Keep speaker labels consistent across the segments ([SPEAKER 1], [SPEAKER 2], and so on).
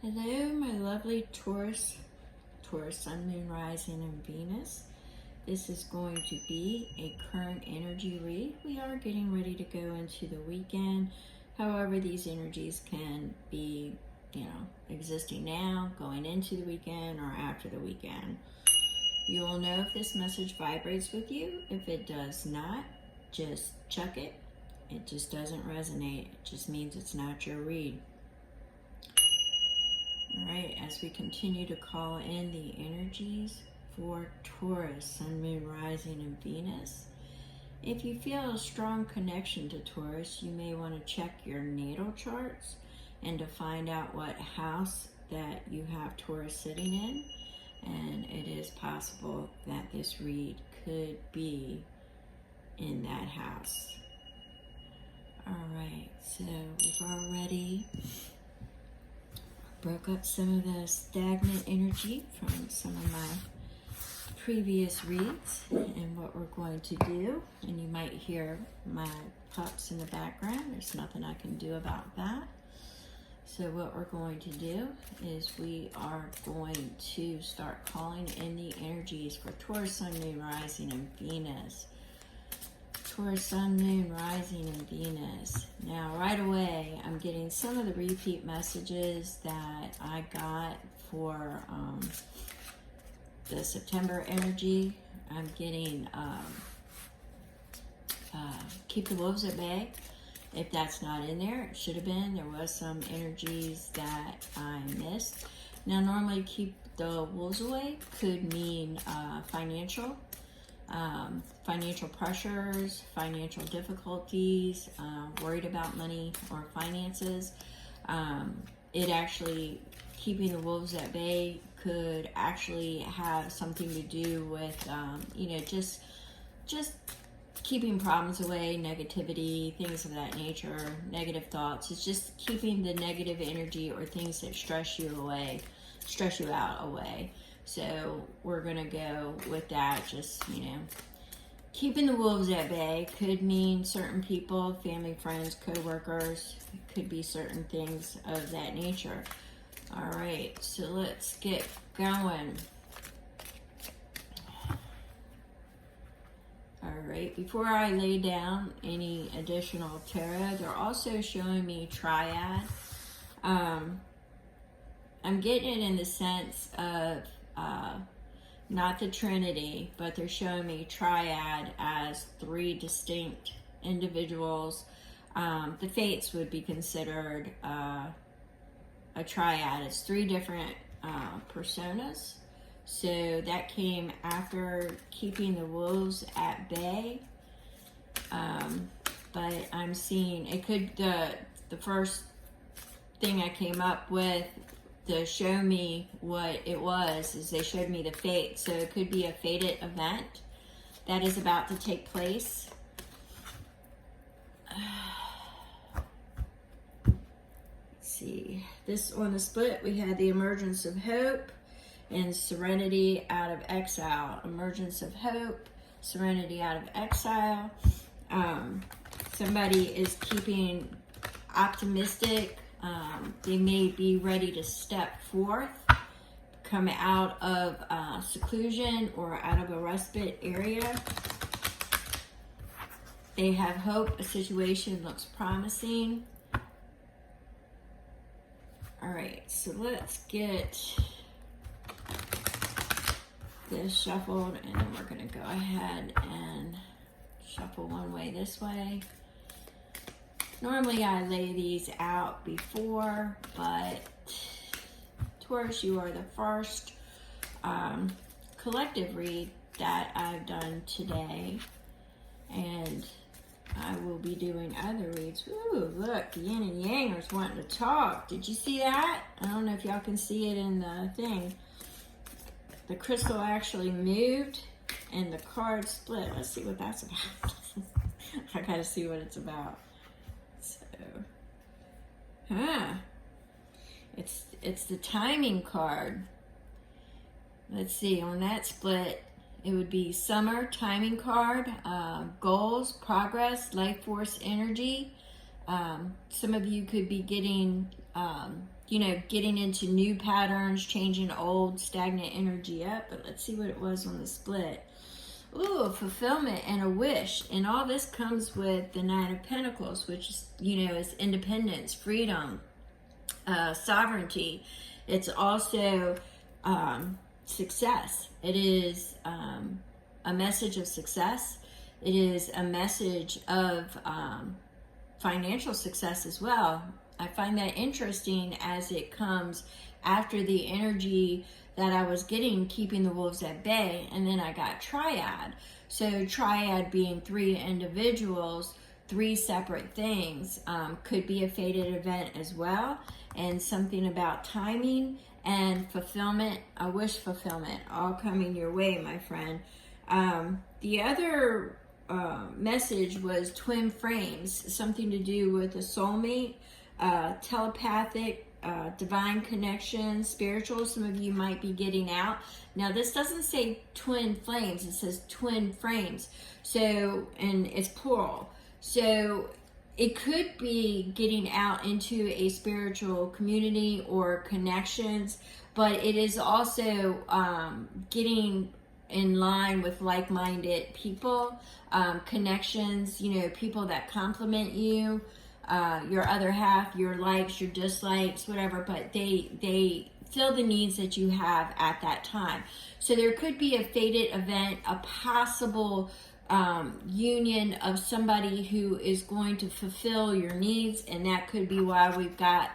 [SPEAKER 1] Hello, my lovely Taurus, Sun, Moon, Rising, and Venus. This is going to be a current energy read. We are getting ready to go into the weekend. However, these energies can be, existing now, going into the weekend, or after the weekend. You will know if this message vibrates with you. If it does not, just chuck it. It just doesn't resonate. It just means it's not your read. All right, as we continue to call in the energies for Taurus, Sun, Moon, Rising, and Venus. If you feel a strong connection to Taurus, you may want to check your natal charts and to find out what house that you have Taurus sitting in. And it is possible that this read could be in that house. All right, so we've already broke up some of the stagnant energy from some of my previous reads, and what we're going to do, and you might hear my pups in the background, there's nothing I can do about that. So what we're going to do is we are going to start calling in the energies for Taurus, Sun, Moon, Rising, and Venus. Taurus, Sun, Moon, Rising, and Venus. Now, right away, I'm getting some of the repeat messages that I got for the September energy. I'm getting keep the wolves at bay. If that's not in there, it should have been. There was some energies that I missed. Now, normally keep the wolves away could mean financial pressures, financial difficulties, worried about money or finances. It actually, keeping the wolves at bay could actually have something to do with, just keeping problems away, negativity, things of that nature, negative thoughts. It's just keeping the negative energy or things that stress you out away. So we're gonna go with that, just, keeping the wolves at bay could mean certain people, family, friends, co-workers. It could be certain things of that nature. All right, so let's get going. All right, before I lay down any additional tarot, they're also showing me triad. I'm getting it in the sense of not the Trinity, but they're showing me triad as three distinct individuals. The Fates would be considered a triad. It's three different personas. So that came after keeping the wolves at bay. But I'm seeing, it could, the first thing I came up with to show me what it was is they showed me the fate. So it could be a fated event that is about to take place. Let's see. This on the split, we had the emergence of hope and serenity out of exile. Emergence of hope, serenity out of exile. Somebody is keeping optimistic. They may be ready to step forth, come out of seclusion or out of a respite area. They have hope. A situation looks promising. All right, so let's get this shuffled, and then we're going to go ahead and shuffle one way this way. Normally I lay these out before, but Taurus, you are the first collective read that I've done today, and I will be doing other reads. Ooh, look, the yin and yangers wanting to talk. Did you see that? I don't know if y'all can see it in the thing. The crystal actually moved and the card split. Let's see what that's about. I gotta see what it's about. So, it's the timing card. Let's see, on that split, it would be summer timing card, goals, progress, life force energy. Some of you could be getting you know, getting into new patterns, changing old stagnant energy up. But let's see what it was on the split. Ooh, fulfillment and a wish. And all this comes with the Nine of Pentacles, which is, you know, is independence, freedom, sovereignty. It's also success. It is a message of success. It is a message of financial success as well. I find that interesting as it comes after the energy that I was getting, keeping the wolves at bay, and then I got triad. So triad being 3 individuals, 3 separate things, could be a fated event as well, and something about timing and fulfillment, a wish fulfillment, all coming your way, my friend. The other message was twin frames, something to do with a soulmate, telepathic, divine connection, spiritual. Some of you might be getting out. Now this doesn't say twin flames, it says twin frames. So, and it's plural. So it could be getting out into a spiritual community or connections, but it is also getting in line with like-minded people, connections, you know, people that complement you, your other half, your likes, your dislikes, whatever, but they fill the needs that you have at that time. So there could be a fated event, a possible union of somebody who is going to fulfill your needs, and that could be why we've got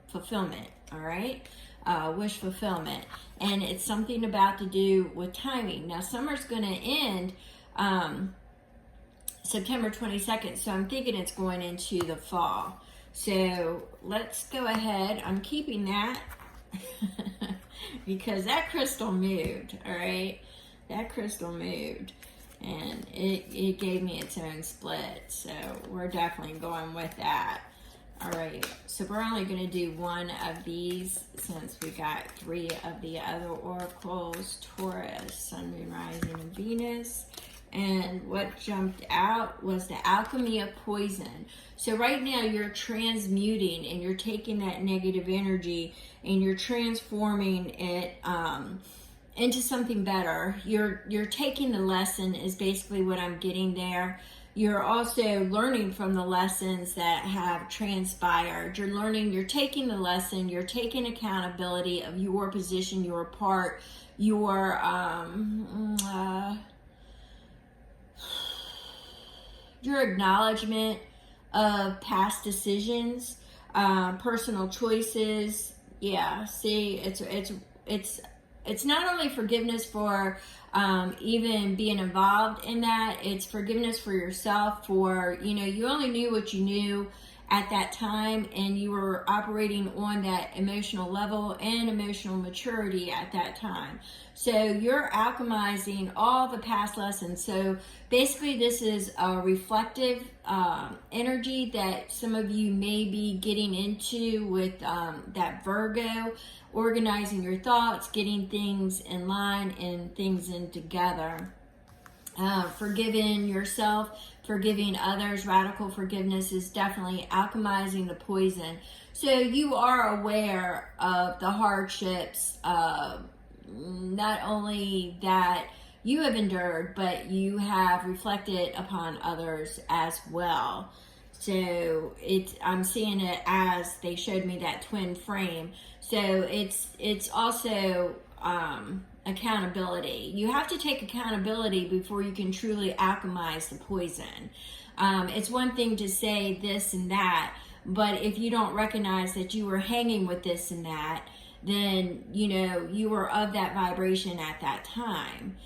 [SPEAKER 1] fulfillment, all right? Wish fulfillment. And it's something about to do with timing. Now, summer's going to end September 22nd, so I'm thinking it's going into the fall. So let's go ahead. I'm keeping that because that crystal moved, all right? That crystal moved, and it gave me its own split, so we're definitely going with that. All right, so we're only going to do 1 of these since we got 3 of the other oracles: Taurus, Sun, Moon, Rising, and Venus. And what jumped out was the alchemy of poison. So right now you're transmuting, and you're taking that negative energy and you're transforming it into something better. You're taking the lesson is basically what I'm getting there. You're also learning from the lessons that have transpired. You're taking the lesson, you're taking accountability of your position, your part, your acknowledgement of past decisions, personal choices. Yeah, see, it's not only forgiveness for even being involved in that, it's forgiveness for yourself for, you know, you only knew what you knew at that time, and you were operating on that emotional level and emotional maturity at that time. So you're alchemizing all the past lessons. So basically this is a reflective energy that some of you may be getting into with that Virgo, organizing your thoughts, getting things in line and things in together. Forgiving yourself, forgiving others, radical forgiveness is definitely alchemizing the poison. So you are aware of the hardships, not only that you have endured, but you have reflected upon others as well. So I'm seeing it as they showed me that twin frame. So it's also accountability. You have to take accountability before you can truly alchemize the poison. It's one thing to say this and that, but if you don't recognize that you were hanging with this and that, then, you know, you were of that vibration at that time.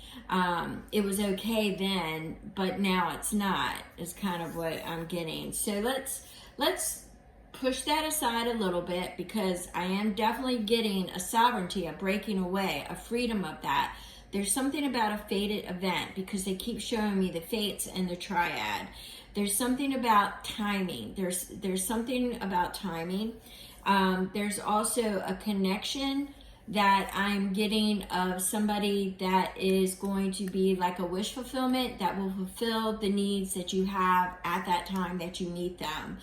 [SPEAKER 1] It was okay then, but now it's not, is kind of what I'm getting. So let's push that aside a little bit, because I am definitely getting a sovereignty, a breaking away, a freedom of that. There's something about a fated event, because they keep showing me the fates and the triad. There's something about timing. There's something about timing. There's also a connection that I'm getting of somebody that is going to be like a wish fulfillment that will fulfill the needs that you have at that time that you meet them.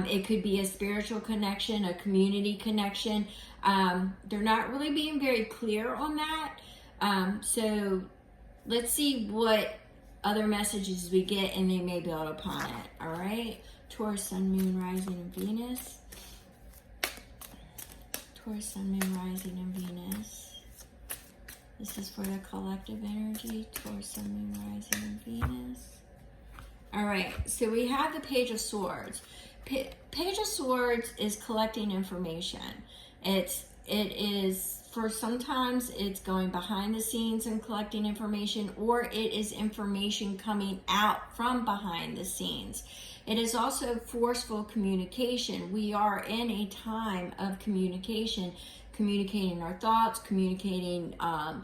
[SPEAKER 1] It could be a spiritual connection, a community connection. They're not really being very clear on that. So let's see what other messages we get, and they may build upon it. All right. Taurus, Sun, Moon, Rising, and Venus. Taurus, Sun, Moon, Rising, and Venus. This is for the collective energy. Taurus, Sun, Moon, Rising, and Venus. All right. So we have the Page of Swords. Page of Swords is collecting information. It is, for sometimes it's going behind the scenes and collecting information, or it is information coming out from behind the scenes. It is also forceful communication. We are in a time of communication, communicating our thoughts, communicating our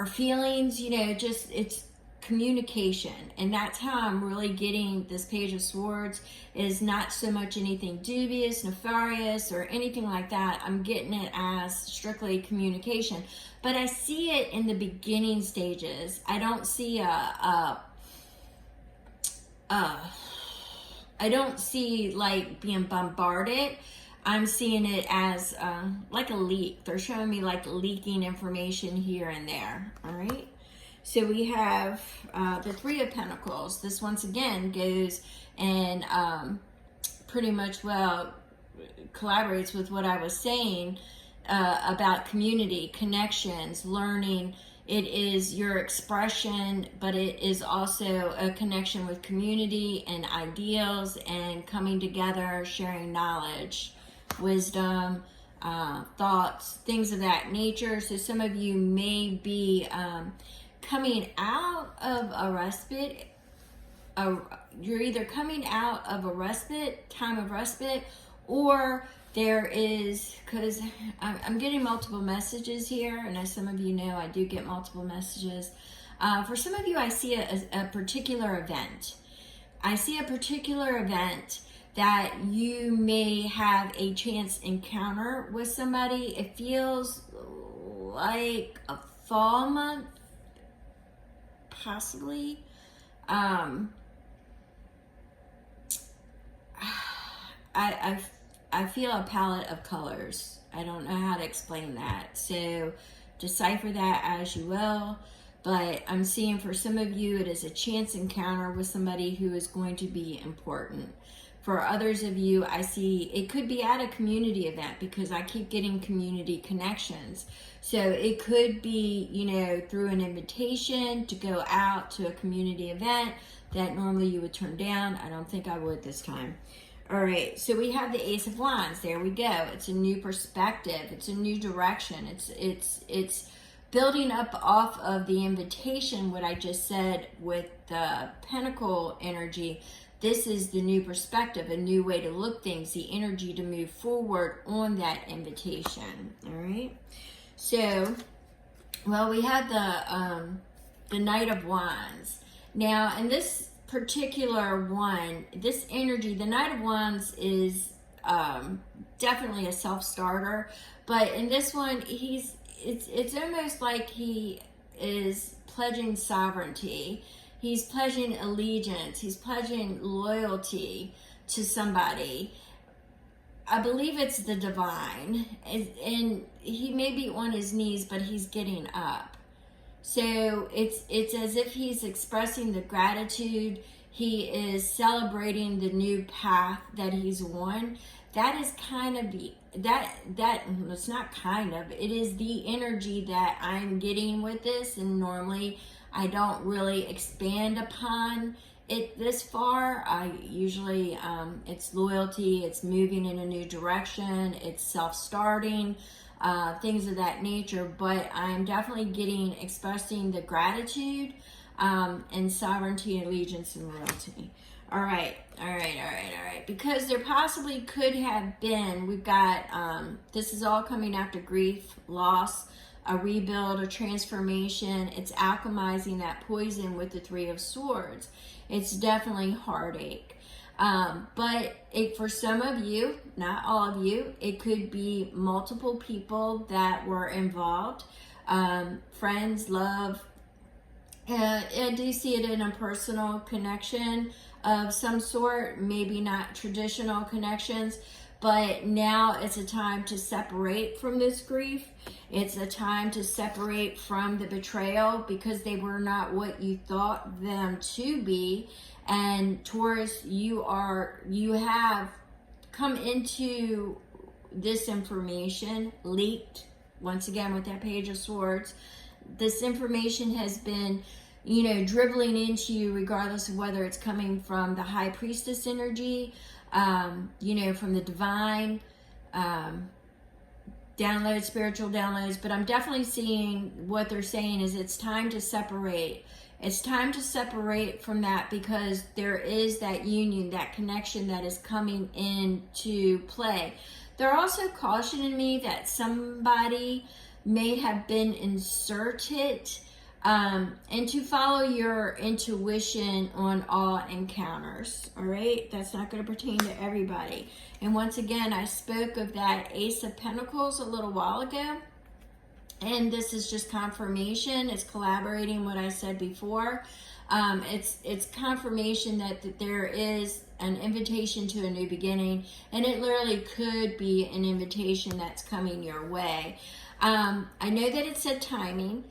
[SPEAKER 1] feelings, you know, just it's communication. And that's how I'm really getting this Page of Swords, is not so much anything dubious, nefarious, or anything like that. I'm getting it as strictly communication. But I see it in the beginning stages. I don't see I don't see like being bombarded. I'm seeing it as like a leak. They're showing me like leaking information here and there. All right. So we have the Three of Pentacles. This once again goes and pretty much, well, collaborates with what I was saying about community, connections, learning. It is your expression, but it is also a connection with community and ideals and coming together, sharing knowledge, wisdom, thoughts, things of that nature. So some of you may be coming out of a respite. You're either coming out of a respite, time of respite, or there is, because I'm getting multiple messages here, and as some of you know, I do get multiple messages. For some of you, I see a particular event. I see a particular event that you may have a chance encounter with somebody. It feels like a fall month, possibly. I feel a palette of colors. I don't know how to explain that. So decipher that as you will. But I'm seeing for some of you, it is a chance encounter with somebody who is going to be important. For others of you, I see it could be at a community event, because I keep getting community connections. So it could be, you know, through an invitation to go out to a community event that normally you would turn down. I don't think I would this time. All right, so we have the Ace of Wands. There we go. It's a new perspective. It's a new direction. It's building up off of the invitation, what I just said with the Pentacle energy. This is the new perspective, a new way to look things, the energy to move forward on that invitation. All right. So, well, we have the Knight of Wands. Now, in this particular one, this energy, the Knight of Wands is definitely a self-starter, but in this one, it's almost like he is pledging sovereignty. He's pledging allegiance. He's pledging loyalty to somebody. I believe it's the divine, and he may be on his knees, but he's getting up. So it's as if he's expressing the gratitude. He is celebrating the new path that he's on. That is kind of it's not kind of, it is the energy that I'm getting with this, and normally I don't really expand upon it this far. I usually, it's loyalty, it's moving in a new direction, it's self-starting, things of that nature, but I'm definitely expressing the gratitude and sovereignty, allegiance, and loyalty. All right. Because there possibly could have been, we've got, this is all coming after grief, loss, a rebuild, a transformation. It's alchemizing that poison with the Three of Swords. It's definitely heartache. But for some of you, not all of you, it could be multiple people that were involved. Friends, love. I do see it in a personal connection of some sort, maybe not traditional connections, but now it's a time to separate from this grief. It's a time to separate from the betrayal because they were not what you thought them to be. And Taurus, you have come into this information leaked, once again with that Page of Swords. This information has been, dribbling into you regardless of whether it's coming from the High Priestess energy, from the divine, downloads, spiritual downloads. But I'm definitely seeing what they're saying is it's time to separate. It's time to separate from that because there is that union, that connection that is coming into play. They're also cautioning me that somebody may have been inserted and to follow your intuition on all encounters. All right, that's not going to pertain to everybody. And once again, I spoke of that Ace of Pentacles a little while ago, and this is just confirmation. It's collaborating what I said before. It's confirmation that there is an invitation to a new beginning, and it literally could be an invitation that's coming your way. I know that it said timing.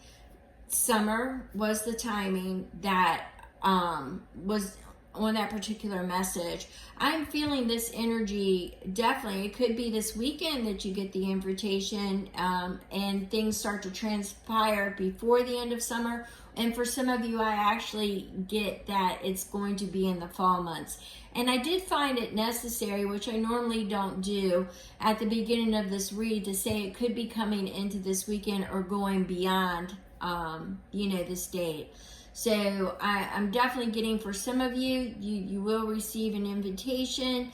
[SPEAKER 1] Summer was the timing that was on that particular message. I'm feeling this energy, definitely. It could be this weekend that you get the invitation and things start to transpire before the end of summer. And for some of you, I actually get that it's going to be in the fall months. And I did find it necessary, which I normally don't do, at the beginning of this read to say it could be coming into this weekend or going beyond, this date. So I'm definitely getting, for some of you, you will receive an invitation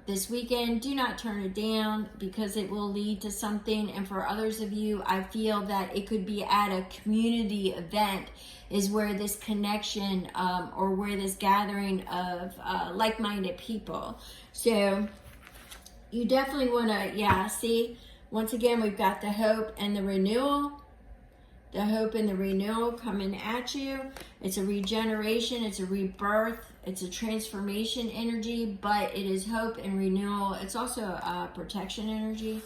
[SPEAKER 1] this weekend. Do not turn it down because it will lead to something. And for others of you, I feel that it could be at a community event is where this connection or where this gathering of like-minded people. So you definitely want to, see, once again, we've got the hope and the renewal. The hope and the renewal coming at you. It's a regeneration, it's a rebirth, it's a transformation energy, but it is hope and renewal. It's also a protection energy,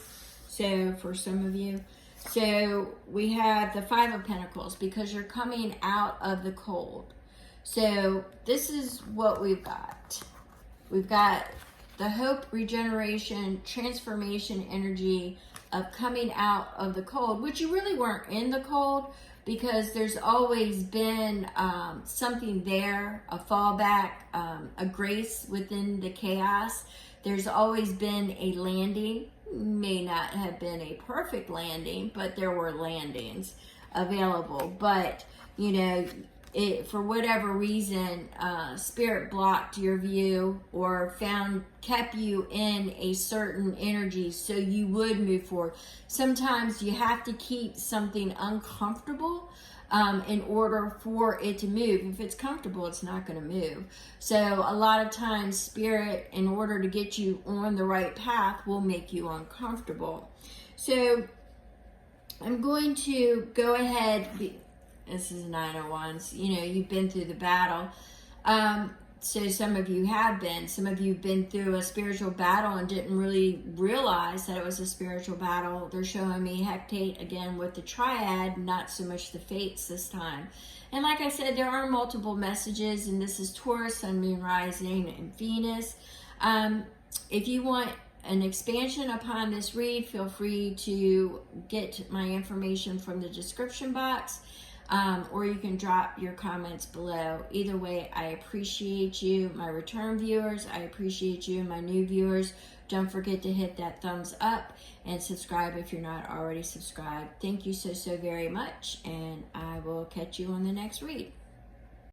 [SPEAKER 1] so for some of you. So we have the Five of Pentacles because you're coming out of the cold. So this is what we've got. We've got the hope, regeneration, transformation energy of coming out of the cold, which you really weren't in the cold because there's always been something there, a fallback, a grace within the chaos. There's always been a landing. May not have been a perfect landing, but there were landings available. But, for whatever reason, spirit blocked your view or kept you in a certain energy so you would move forward. Sometimes you have to keep something uncomfortable in order for it to move. If it's comfortable, it's not going to move. So a lot of times spirit, in order to get you on the right path, will make you uncomfortable. So I'm going to go ahead. This is Nine of Wands. You've been through the battle. So some of you have been. Some of you have been through a spiritual battle and didn't really realize that it was a spiritual battle. They're showing me hectate again with the triad, not so much the fates this time. And like I said, there are multiple messages, and this is Taurus, Sun, Moon, Rising, and Venus. If you want an expansion upon this read, feel free to get my information from the description box. Or you can drop your comments below. Either way, I appreciate you, my return viewers. I appreciate you, my new viewers. Don't forget to hit that thumbs up and subscribe if you're not already subscribed. Thank you so very much, and I will catch you on the next read.